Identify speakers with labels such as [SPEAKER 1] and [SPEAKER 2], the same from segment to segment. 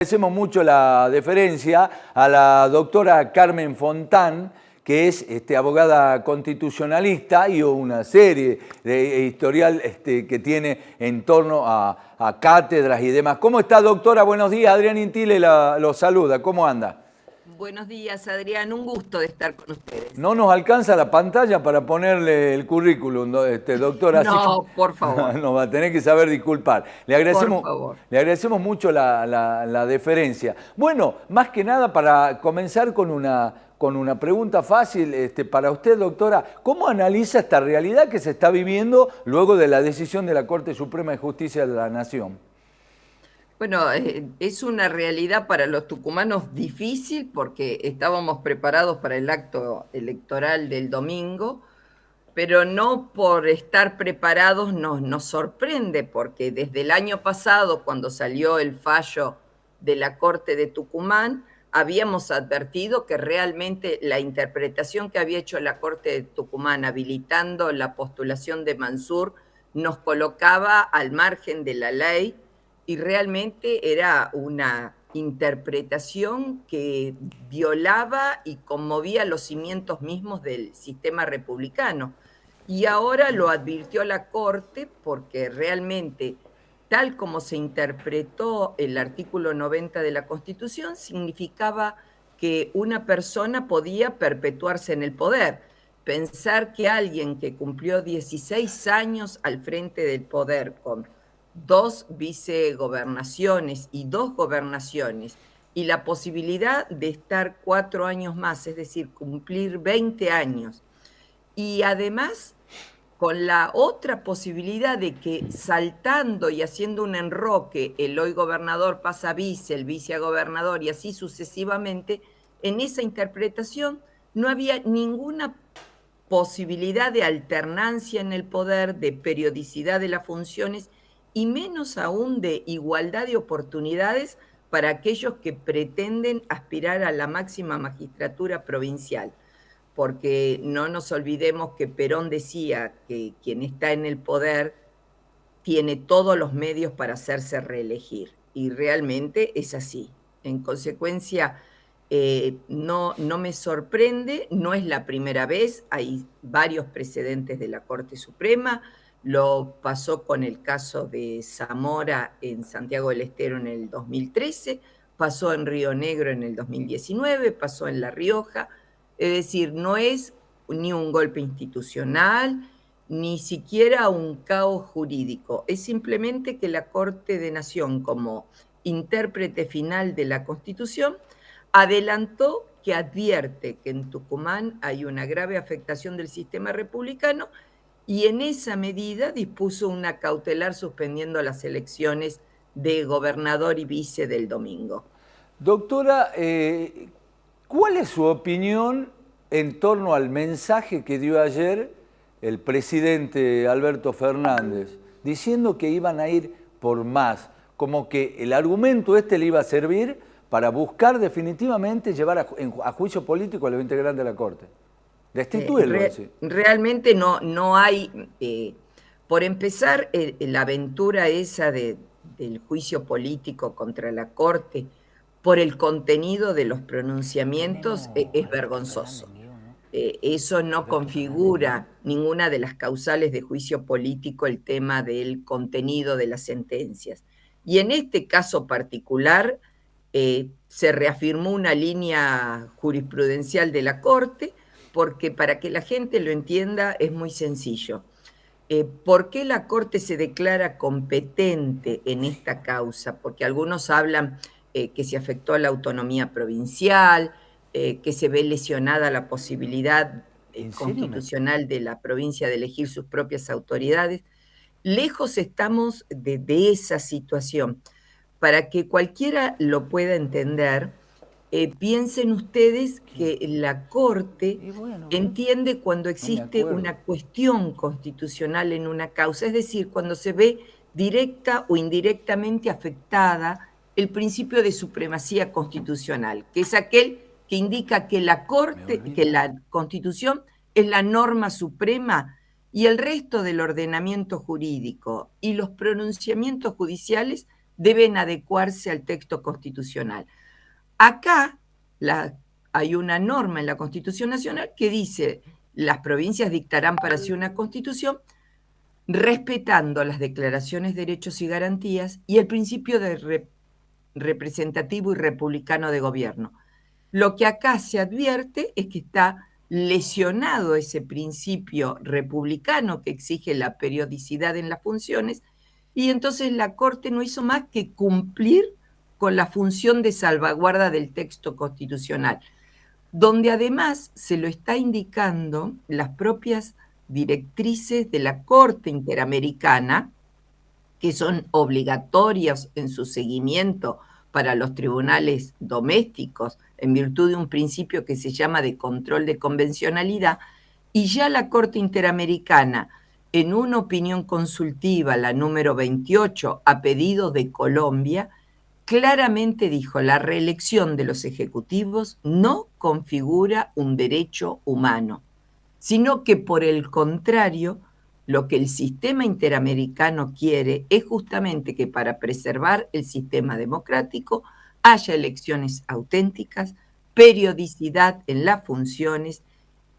[SPEAKER 1] Agradecemos mucho la deferencia a la doctora Carmen Fontán, que es abogada constitucionalista y una serie de historial que tiene en torno a cátedras y demás. ¿Cómo está, doctora? Buenos días. Adrián Intile lo saluda. ¿Cómo anda?
[SPEAKER 2] Buenos días, Adrián. Un gusto de estar con ustedes.
[SPEAKER 1] No nos alcanza la pantalla para ponerle el currículum, doctora.
[SPEAKER 2] No, por favor.
[SPEAKER 1] Nos va a tener que saber disculpar.
[SPEAKER 2] Por favor.
[SPEAKER 1] Le agradecemos mucho la deferencia. Bueno, más que nada para comenzar con una pregunta fácil para usted, doctora. ¿Cómo analiza esta realidad que se está viviendo luego de la decisión de la Corte Suprema de Justicia de la Nación?
[SPEAKER 2] Bueno, es una realidad para los tucumanos difícil porque estábamos preparados para el acto electoral del domingo, pero no por estar preparados nos sorprende, porque desde el año pasado, cuando salió el fallo de la Corte de Tucumán, habíamos advertido que realmente la interpretación que había hecho la Corte de Tucumán habilitando la postulación de Mansur nos colocaba al margen de la ley y realmente era una interpretación que violaba y conmovía los cimientos mismos del sistema republicano. Y ahora lo advirtió la Corte porque realmente, tal como se interpretó el artículo 90 de la Constitución, significaba que una persona podía perpetuarse en el poder. Pensar que alguien que cumplió 16 años al frente del poder con 2 vicegobernaciones y 2 gobernaciones y la posibilidad de estar 4 años más, es decir, cumplir 20 años, y además con la otra posibilidad de que saltando y haciendo un enroque, el hoy gobernador pasa a vice, el vice a gobernador y así sucesivamente, en esa interpretación no había ninguna posibilidad de alternancia en el poder, de periodicidad de las funciones y menos aún de igualdad de oportunidades para aquellos que pretenden aspirar a la máxima magistratura provincial. Porque no nos olvidemos que Perón decía que quien está en el poder tiene todos los medios para hacerse reelegir, y realmente es así. En consecuencia, no me sorprende, no es la primera vez, hay varios precedentes de la Corte Suprema, lo pasó con el caso de Zamora en Santiago del Estero en el 2013, pasó en Río Negro en el 2019, pasó en La Rioja. Es decir, no es ni un golpe institucional, ni siquiera un caos jurídico. Es simplemente que la Corte de Nación, como intérprete final de la Constitución, adelantó que advierte que en Tucumán hay una grave afectación del sistema republicano y en esa medida dispuso una cautelar suspendiendo las elecciones de gobernador y vice del domingo.
[SPEAKER 1] Doctora, ¿cuál es su opinión en torno al mensaje que dio ayer el presidente Alberto Fernández, diciendo que iban a ir por más, como que el argumento le iba a servir para buscar definitivamente llevar a juicio político a los integrantes de la Corte? Destituirlo.
[SPEAKER 2] Realmente no hay, por empezar, la aventura esa del juicio político contra la Corte por el contenido de los pronunciamientos es vergonzoso. Eso no configura ninguna de las causales de juicio político, el tema del contenido de las sentencias. Y en este caso particular se reafirmó una línea jurisprudencial de la Corte, porque para que la gente lo entienda es muy sencillo. ¿Por qué la Corte se declara competente en esta causa? Porque algunos hablan que se afectó a la autonomía provincial, que se ve lesionada la posibilidad constitucional de la provincia de elegir sus propias autoridades. Lejos estamos de esa situación. Para que cualquiera lo pueda entender, piensen ustedes que la Corte entiende cuando existe una cuestión constitucional en una causa, es decir, cuando se ve directa o indirectamente afectada el principio de supremacía constitucional, que es aquel que indica que la Corte, que la Constitución es la norma suprema y el resto del ordenamiento jurídico y los pronunciamientos judiciales deben adecuarse al texto constitucional. Acá hay una norma en la Constitución Nacional que dice: las provincias dictarán para sí una constitución respetando las declaraciones de derechos y garantías y el principio de representativo y republicano de gobierno. Lo que acá se advierte es que está lesionado ese principio republicano que exige la periodicidad en las funciones, y entonces la Corte no hizo más que cumplir con la función de salvaguarda del texto constitucional, donde además se lo está indicando las propias directrices de la Corte Interamericana, que son obligatorias en su seguimiento para los tribunales domésticos, en virtud de un principio que se llama de control de convencionalidad, y ya la Corte Interamericana, en una opinión consultiva, la número 28, a pedido de Colombia, claramente dijo: la reelección de los ejecutivos no configura un derecho humano, sino que por el contrario, lo que el sistema interamericano quiere es justamente que para preservar el sistema democrático haya elecciones auténticas, periodicidad en las funciones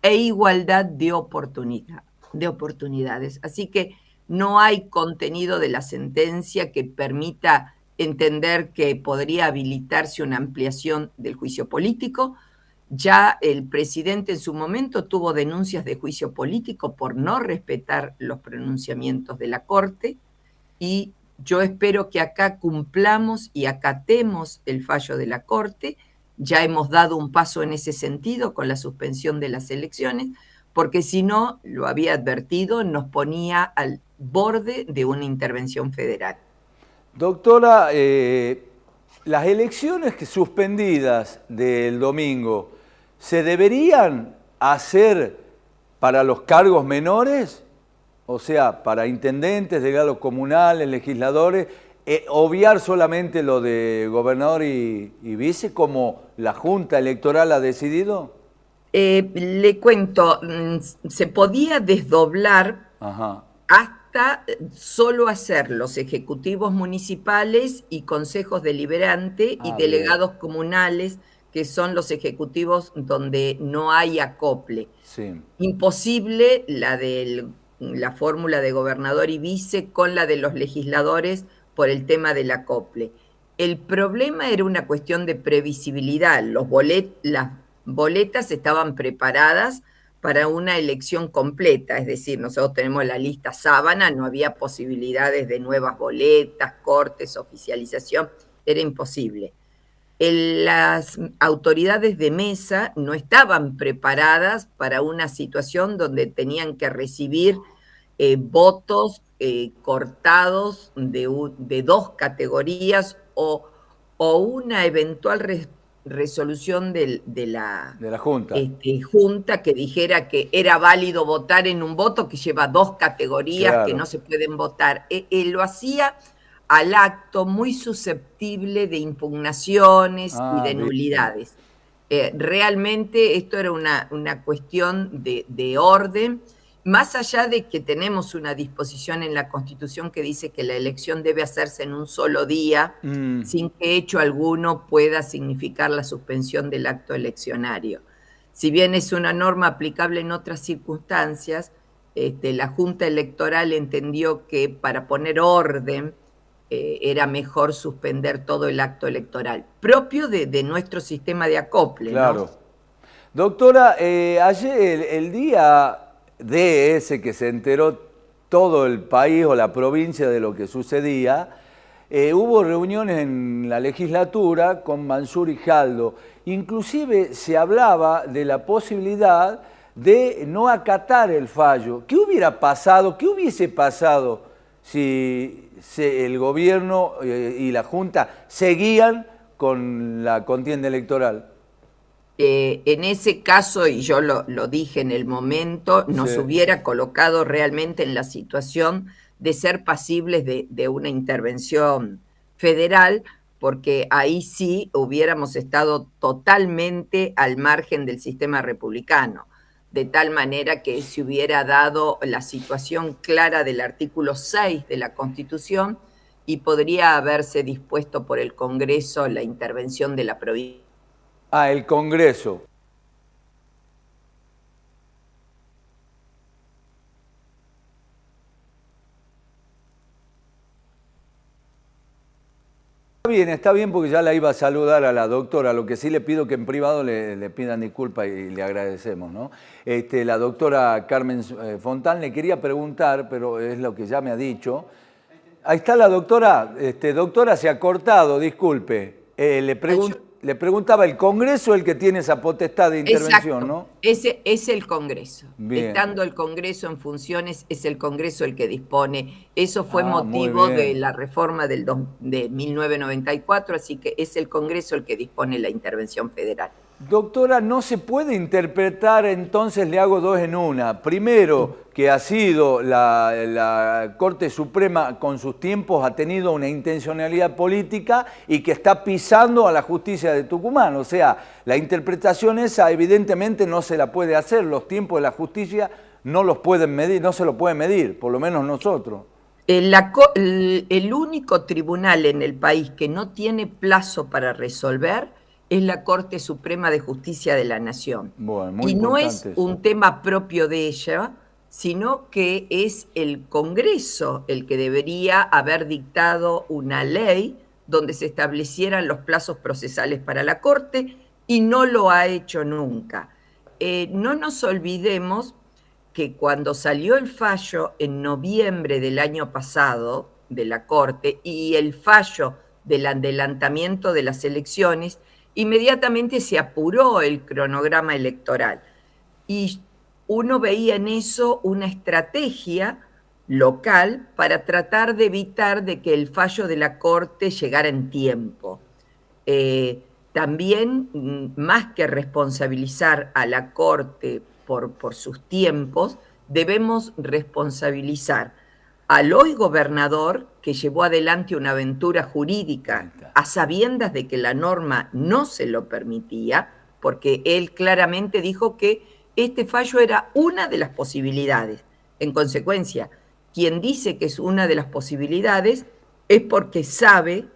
[SPEAKER 2] e igualdad de oportunidades. Así que no hay contenido de la sentencia que permita entender que podría habilitarse una ampliación del juicio político. Ya el presidente en su momento tuvo denuncias de juicio político por no respetar los pronunciamientos de la Corte, y yo espero que acá cumplamos y acatemos el fallo de la Corte. Ya hemos dado un paso en ese sentido con la suspensión de las elecciones, porque si no, lo había advertido, nos ponía al borde de una intervención federal.
[SPEAKER 1] Doctora, las elecciones suspendidas del domingo, ¿se deberían hacer para los cargos menores? O sea, para intendentes, delegados comunales, legisladores, obviar solamente lo de gobernador y vice, como la Junta Electoral ha decidido.
[SPEAKER 2] Le cuento, se podía desdoblar hasta solo hacer los ejecutivos municipales y consejos deliberantes y delegados comunales, que son los ejecutivos donde no hay acople.
[SPEAKER 1] Sí.
[SPEAKER 2] Imposible la fórmula de gobernador y vice con la de los legisladores por el tema del acople. El problema era una cuestión de previsibilidad. Las boletas estaban preparadas para una elección completa, es decir, nosotros tenemos la lista sábana, no había posibilidades de nuevas boletas, cortes, oficialización, era imposible. Las autoridades de mesa no estaban preparadas para una situación donde tenían que recibir votos cortados de dos categorías o una eventual resolución de la
[SPEAKER 1] Junta.
[SPEAKER 2] Junta que dijera que era válido votar en un voto que lleva dos categorías, claro, que no se pueden votar. Lo hacía al acto muy susceptible de impugnaciones y de nulidades. Realmente esto era una cuestión de orden, más allá de que tenemos una disposición en la Constitución que dice que la elección debe hacerse en un solo día, sin que hecho alguno pueda significar la suspensión del acto eleccionario. Si bien es una norma aplicable en otras circunstancias, la Junta Electoral entendió que para poner orden era mejor suspender todo el acto electoral, propio de nuestro sistema de acople.
[SPEAKER 1] Claro.
[SPEAKER 2] ¿No?
[SPEAKER 1] Doctora, ayer, el día de ese que se enteró todo el país o la provincia de lo que sucedía, hubo reuniones en la legislatura con Mansur y Jaldo. Inclusive se hablaba de la posibilidad de no acatar el fallo. ¿Qué hubiera pasado, qué hubiese pasado si el gobierno y la Junta seguían con la contienda electoral?
[SPEAKER 2] En ese caso, y yo lo dije en el momento, nos hubiera colocado realmente en la situación de ser pasibles de una intervención federal, porque ahí sí hubiéramos estado totalmente al margen del sistema republicano, de tal manera que se hubiera dado la situación clara del artículo 6 de la Constitución, y podría haberse dispuesto por el Congreso la intervención de la provincia.
[SPEAKER 1] Ah, el Congreso. Está bien porque ya la iba a saludar a la doctora, lo que sí le pido que en privado le pidan disculpas y le agradecemos, ¿no? La doctora Carmen Fontán le quería preguntar, pero es lo que ya me ha dicho. Ahí está la doctora, doctora se ha cortado, disculpe. Le preguntaba, ¿el Congreso es el que tiene esa potestad de intervención,
[SPEAKER 2] Exacto.
[SPEAKER 1] no?
[SPEAKER 2] Ese es el Congreso.
[SPEAKER 1] Bien.
[SPEAKER 2] Estando el Congreso en funciones, es el Congreso el que dispone. Eso fue
[SPEAKER 1] Muy
[SPEAKER 2] motivo de
[SPEAKER 1] bien.
[SPEAKER 2] la reforma de 1994, así que es el Congreso el que dispone la intervención federal.
[SPEAKER 1] Doctora, no se puede interpretar, entonces le hago dos en una. Primero, que ha sido la Corte Suprema con sus tiempos, ha tenido una intencionalidad política y que está pisando a la justicia de Tucumán. O sea, la interpretación esa evidentemente no se la puede hacer. Los tiempos de la justicia no los pueden medir, no se los pueden medir, por lo menos nosotros.
[SPEAKER 2] El único tribunal en el país que no tiene plazo para resolver es la Corte Suprema de Justicia de la Nación.
[SPEAKER 1] Bueno, muy
[SPEAKER 2] y no es
[SPEAKER 1] importante eso.
[SPEAKER 2] un tema propio de ella, sino que es el Congreso el que debería haber dictado una ley donde se establecieran los plazos procesales para la Corte y no lo ha hecho nunca. No nos olvidemos que cuando salió el fallo en noviembre del año pasado de la Corte y el fallo del adelantamiento de las elecciones, inmediatamente se apuró el cronograma electoral y uno veía en eso una estrategia local para tratar de evitar de que el fallo de la Corte llegara en tiempo. También, más que responsabilizar a la Corte por sus tiempos, debemos responsabilizar al hoy gobernador que llevó adelante una aventura jurídica a sabiendas de que la norma no se lo permitía, porque él claramente dijo que este fallo era una de las posibilidades. En consecuencia, quien dice que es una de las posibilidades es porque sabe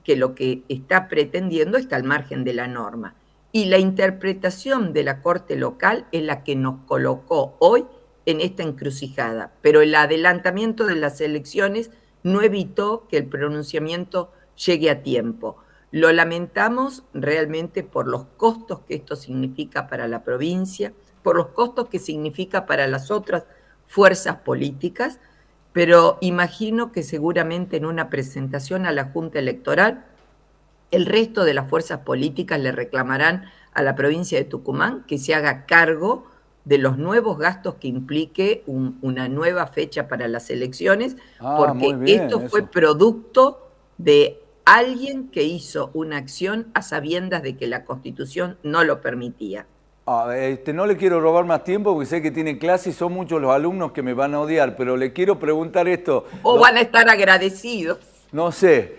[SPEAKER 2] que lo que está pretendiendo está al margen de la norma. Y la interpretación de la Corte local es la que nos colocó hoy en esta encrucijada. Pero el adelantamiento de las elecciones no evitó que el pronunciamiento llegue a tiempo. Lo lamentamos realmente por los costos que esto significa para la provincia, por los costos que significa para las otras fuerzas políticas, pero imagino que seguramente en una presentación a la Junta Electoral, el resto de las fuerzas políticas le reclamarán a la provincia de Tucumán que se haga cargo de los nuevos gastos que implique una nueva fecha para las elecciones, porque esto fue producto de alguien que hizo una acción a sabiendas de que la Constitución no lo permitía.
[SPEAKER 1] No le quiero robar más tiempo porque sé que tiene clase y son muchos los alumnos que me van a odiar, pero le quiero preguntar esto.
[SPEAKER 2] O van a estar agradecidos.
[SPEAKER 1] No sé,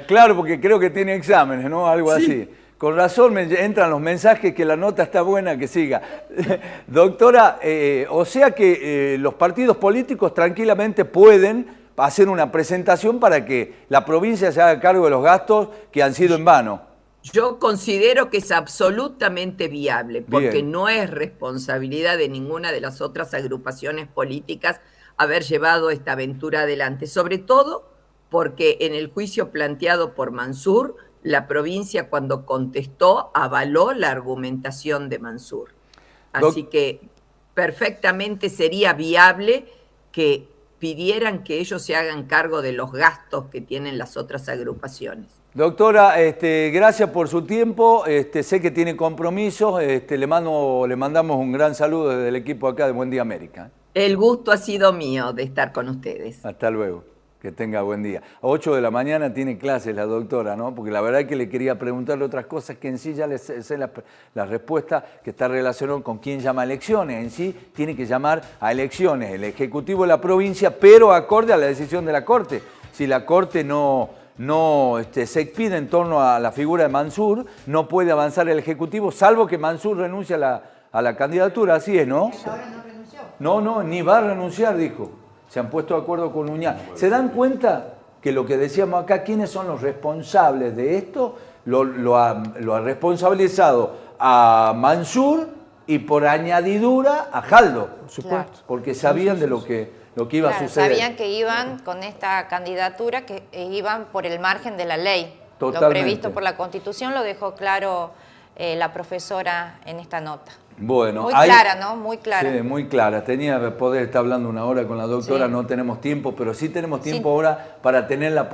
[SPEAKER 1] claro, porque creo que tiene exámenes, ¿no? Algo así. Con razón me entran los mensajes que la nota está buena, que siga. Doctora, o sea que los partidos políticos tranquilamente pueden hacer una presentación para que la provincia se haga cargo de los gastos que han sido en vano.
[SPEAKER 2] Yo considero que es absolutamente viable, porque no es responsabilidad de ninguna de las otras agrupaciones políticas haber llevado esta aventura adelante, sobre todo porque en el juicio planteado por Mansur, la provincia cuando contestó avaló la argumentación de Mansur. Así que perfectamente sería viable que pidieran que ellos se hagan cargo de los gastos que tienen las otras agrupaciones.
[SPEAKER 1] Doctora, gracias por su tiempo, sé que tiene compromisos, le mandamos un gran saludo desde el equipo acá de Buen Día América.
[SPEAKER 2] El gusto ha sido mío de estar con ustedes.
[SPEAKER 1] Hasta luego, que tenga buen día. A 8 de la mañana tiene clases la doctora, ¿no? Porque la verdad es que le quería preguntarle otras cosas que en sí ya le sé la respuesta, que está relacionada con quién llama a elecciones. En sí tiene que llamar a elecciones el Ejecutivo de la provincia, pero acorde a la decisión de la Corte. Si la Corte no se expide en torno a la figura de Mansur, no puede avanzar el Ejecutivo, salvo que Mansur renuncie a la candidatura, así es, ¿no?
[SPEAKER 3] Ahora no renunció.
[SPEAKER 1] No, ni va a renunciar, dijo. Se han puesto de acuerdo con Uñá. ¿Se dan cuenta? que lo que decíamos acá, ¿quiénes son los responsables de esto? Lo ha responsabilizado a Mansur y por añadidura a Jaldo,
[SPEAKER 3] Por supuesto.
[SPEAKER 1] claro, porque sabían de lo que iba a suceder.
[SPEAKER 4] Sabían que iban con esta candidatura, que iban por el margen de la ley.
[SPEAKER 1] Totalmente.
[SPEAKER 4] Lo previsto por la Constitución lo dejó claro la profesora en esta nota.
[SPEAKER 1] Bueno,
[SPEAKER 4] muy clara, ¿no? Muy clara.
[SPEAKER 1] Sí, muy clara. Tenía que poder estar hablando una hora con la doctora,
[SPEAKER 4] Sí.
[SPEAKER 1] no tenemos tiempo, pero sí tenemos tiempo
[SPEAKER 4] Sí.
[SPEAKER 1] ahora para tener la